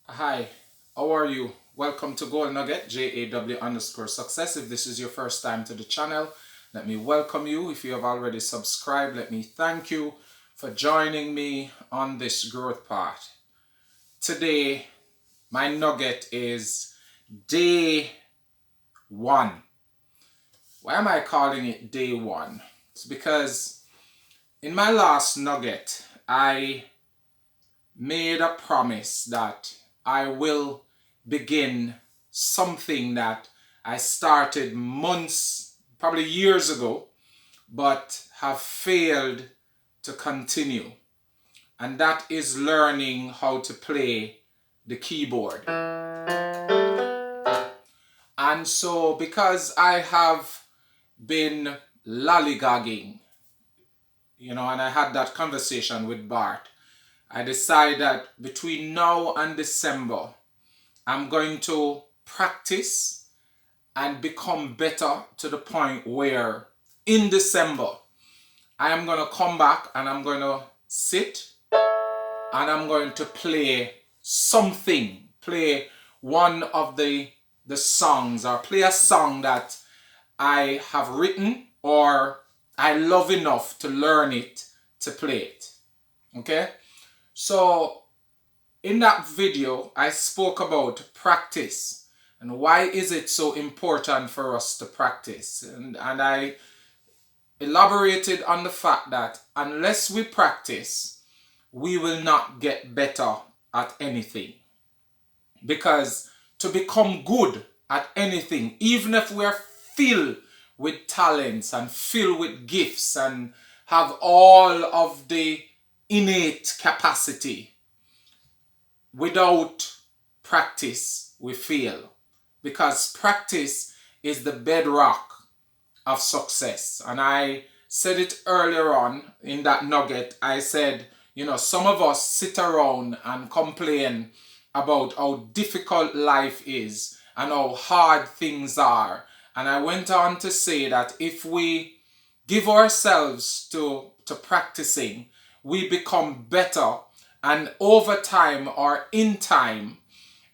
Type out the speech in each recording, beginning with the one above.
Hi, how are you? Welcome to Gold Nugget, JAW_success. If this is your first time to the channel, let me welcome you. If you have already subscribed, let me thank you for joining me on this growth path. Today, my nugget is day one. Why am I calling it day one? It's because in my last nugget, I made a promise that I will begin something that I started months, probably years ago, but have failed to continue. And that is learning how to play the keyboard. And so, because I have been lollygagging, and I had that conversation with Bart, I decided that between now and December, I'm going to practice and become better to the point where in December, I am going to come back and I'm going to sit and I'm going to play something, play one of the songs, or play a song that I have written or I love enough to learn it, to play it. Okay? So in that video, I spoke about practice and why is it so important for us to practice. And I elaborated on the fact that unless we practice, we will not get better at anything. Because to become good at anything, even if we are filled with talents and filled with gifts and have all of the innate capacity, without practice, we fail. Because practice is the bedrock of success. And I said it earlier on in that nugget. I said, some of us sit around and complain about how difficult life is and how hard things are. And I went on to say that if we give ourselves to practicing, we become better. And over time or in time,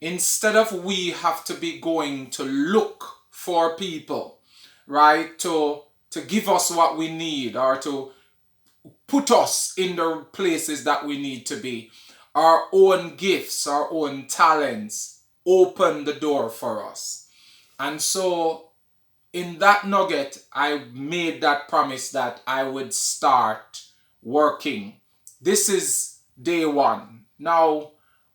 instead of we have to be going to look for people, right, to give us what we need or to put us in the places that we need to be, our own gifts, our own talents open the door for us. And so in that nugget, I made that promise that I would start working. This is day one. Now,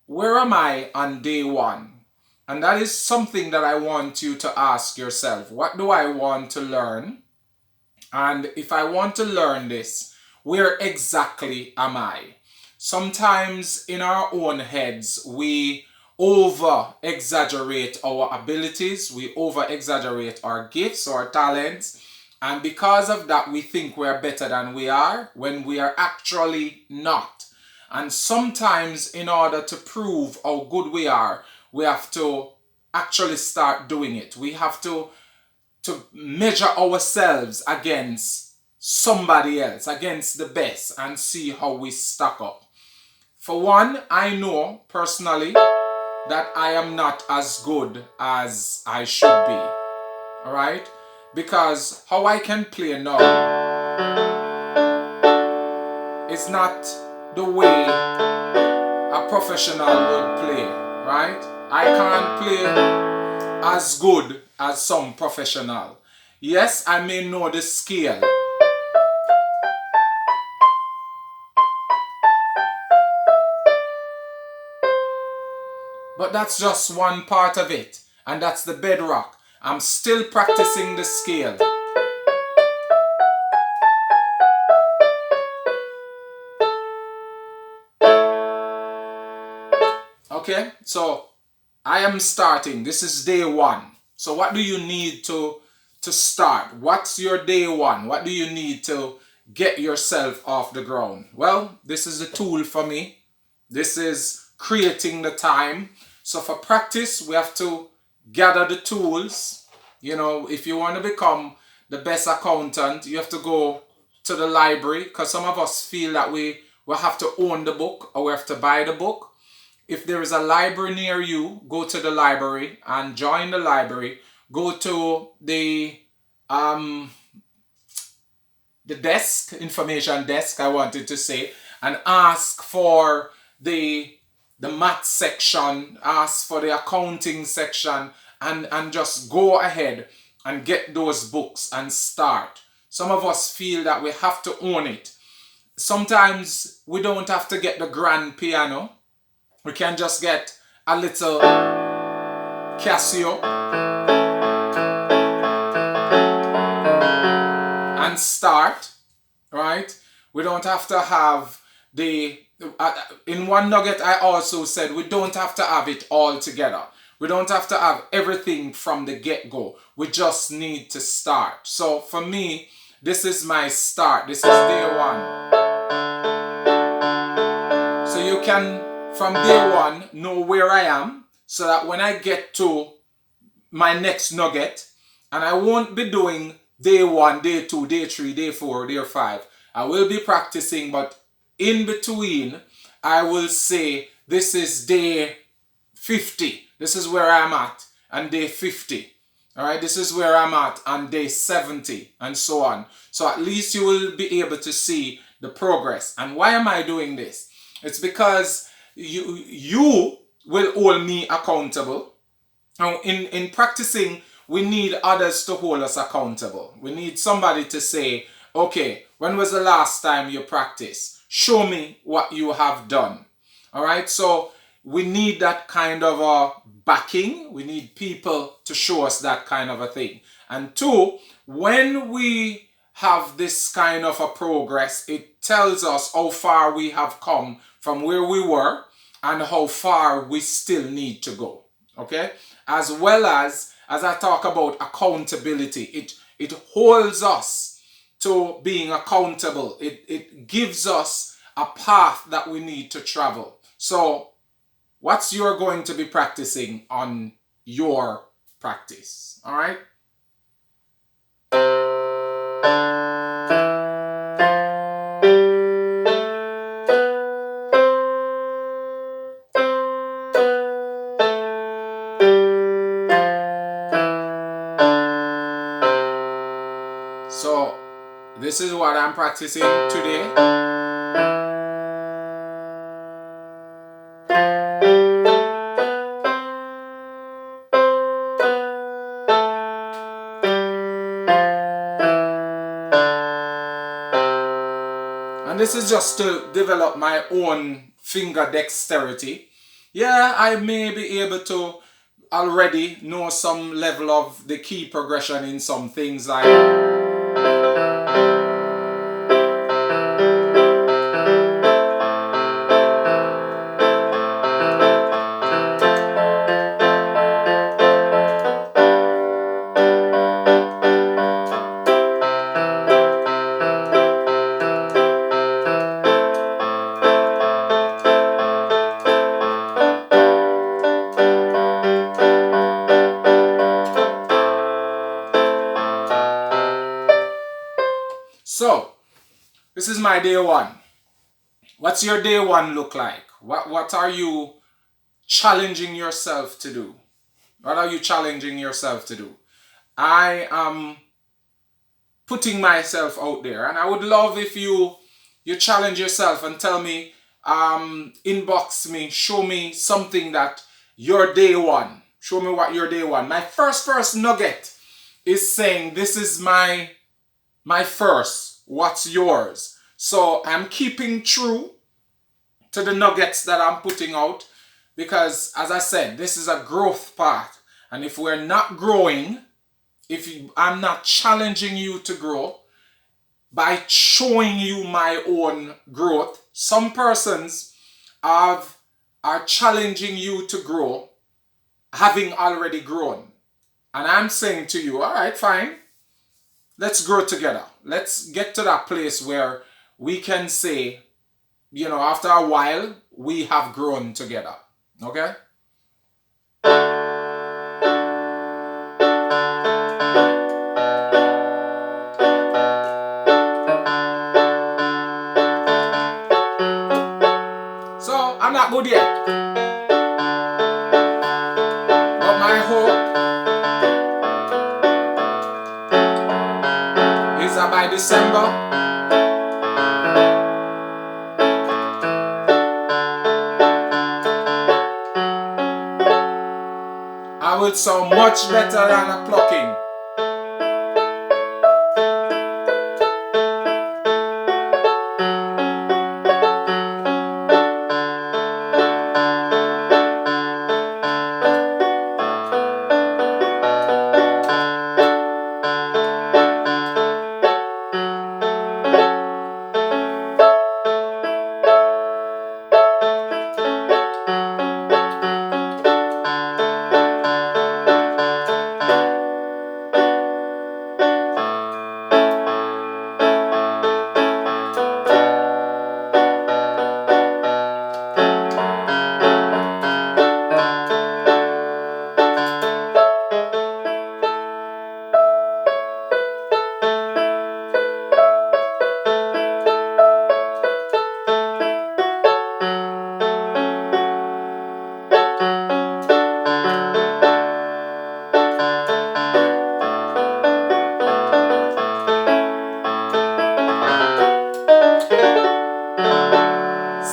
where am I on day one? And that is something that I want you to ask yourself. What do I want to learn? And if I want to learn this, where exactly am I? Sometimes in our own heads, we over exaggerate our abilities, we over exaggerate our gifts or talents, and because of that, we think we're better than we are when we are actually not. And sometimes, in order to prove how good we are, we have to actually start doing it. We have to measure ourselves against somebody else, against the best, and see how we stack up. For one, I know personally that I am not as good as I should be. Alright? Because how I can play now is not the way a professional would play. Right? I can't play as good as some professional. Yes, I may know the scale. But that's just one part of it. And that's the bedrock. I'm still practicing the scale. Okay, so I am starting. This is day one. So what do you need to start? What's your day one? What do you need to get yourself off the ground? Well, this is the tool for me. This is creating the time. So for practice, we have to gather the tools. If you want to become the best accountant, you have to go to the library, because some of us feel that we have to own the book or we have to buy the book. If there is a library near you, go to the library and join the library. Go to um, the desk, information desk, I wanted to say, and ask for the math section, ask for the accounting section, and just go ahead and get those books and start. Some of us feel that we have to own it. Sometimes we don't have to get the grand piano. We can just get a little Casio and start, right? We don't have to have in one nugget I also said we don't have to have it all together. We don't have to have everything from the get-go. We just need to start. So for me, this is my start. This is day one. So you can, from day one, know where I am, so that when I get to my next nugget, and I won't be doing day one, day two, day three, day four, day five. I will be practicing, but in between, I will say this is day 50. This is where I'm at on day 50. All right, this is where I'm at on day 70 and so on. So at least you will be able to see the progress. And why am I doing this? It's because you will hold me accountable. Now, in practicing, we need others to hold us accountable. We need somebody to say, okay, when was the last time you practiced? Show me what you have done. All right, so we need that kind of a backing. We need people to show us that kind of a thing. And two, when we have this kind of a progress, it tells us how far we have come from where we were and how far we still need to go. Okay? As well as I talk about accountability, it holds us to being accountable. It gives us a path that we need to travel. So what's you're going to be practicing on your practice? All right? So this is what I'm practicing today. And this is just to develop my own finger dexterity. Yeah, I may be able to already know some level of the key progression in some things like so. This is my day one. What's your day one look like? What are you challenging yourself to do? What are you challenging yourself to do? I am putting myself out there, and I would love if you challenge yourself and tell me, inbox me, show me something that your day one. Show me what your day one. My first nugget is saying this is my first. What's yours? So I'm keeping true to the nuggets that I'm putting out, because as I said, this is a growth path. And if we're not growing, I'm not challenging you to grow by showing you my own growth. Some persons are challenging you to grow having already grown. And I'm saying to you, all right, fine. Let's grow together. Let's get to that place where we can say, after a while, we have grown together. Okay? So, I'm not good yet. December. I will sound much better than a plucking.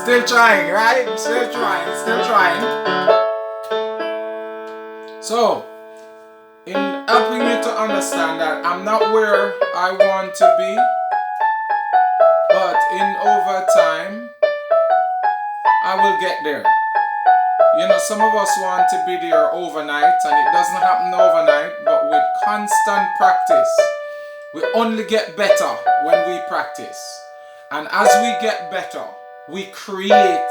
Still trying, right? Still trying, still trying. So, in helping you to understand that I'm not where I want to be, but in over time, I will get there. You know, some of us want to be there overnight, and it doesn't happen overnight, but with constant practice, we only get better when we practice. And as we get better, we create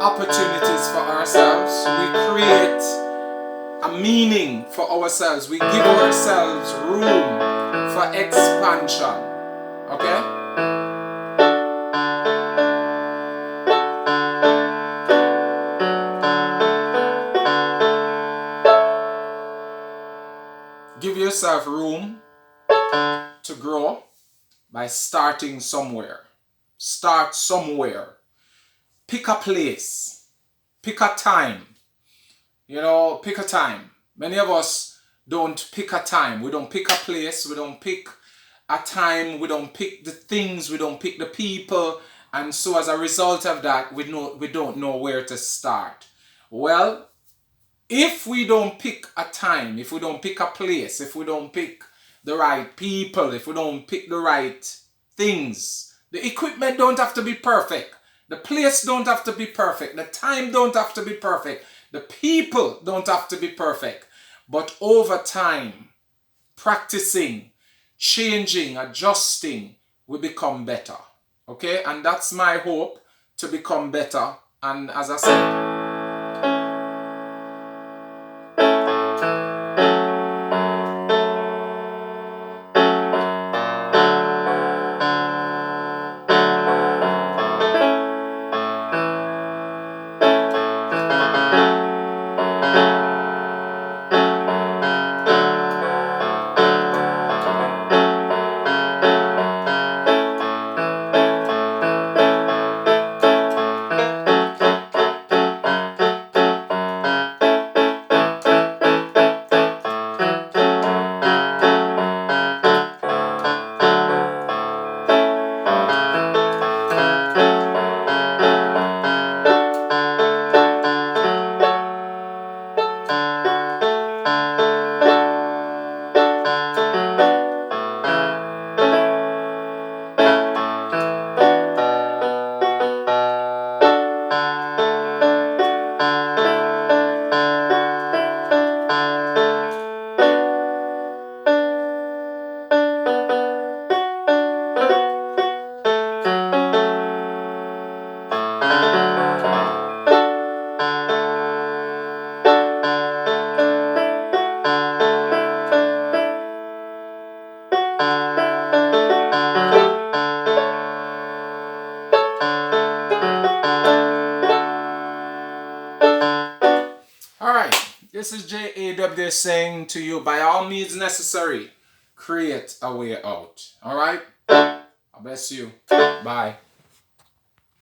opportunities for ourselves. We create a meaning for ourselves. We give ourselves room for expansion. Okay? Give yourself room to grow by starting somewhere. Start somewhere. Pick a place. Pick a time. You know, pick a time. Many of us don't pick a time. We don't pick a place. We don't pick a time. We don't pick the things. We don't pick the people. And so as a result of that, we don't know where to start. Well, if we don't pick a time, if we don't pick a place, if we don't pick the right people, if we don't pick the right things, the equipment don't have to be perfect. The place don't have to be perfect. The time don't have to be perfect. The people don't have to be perfect. But over time, practicing, changing, adjusting, we become better. Okay? And that's my hope, to become better. And as I said, this is JAW saying to you, by all means necessary, create a way out. Alright? I bless you. Bye.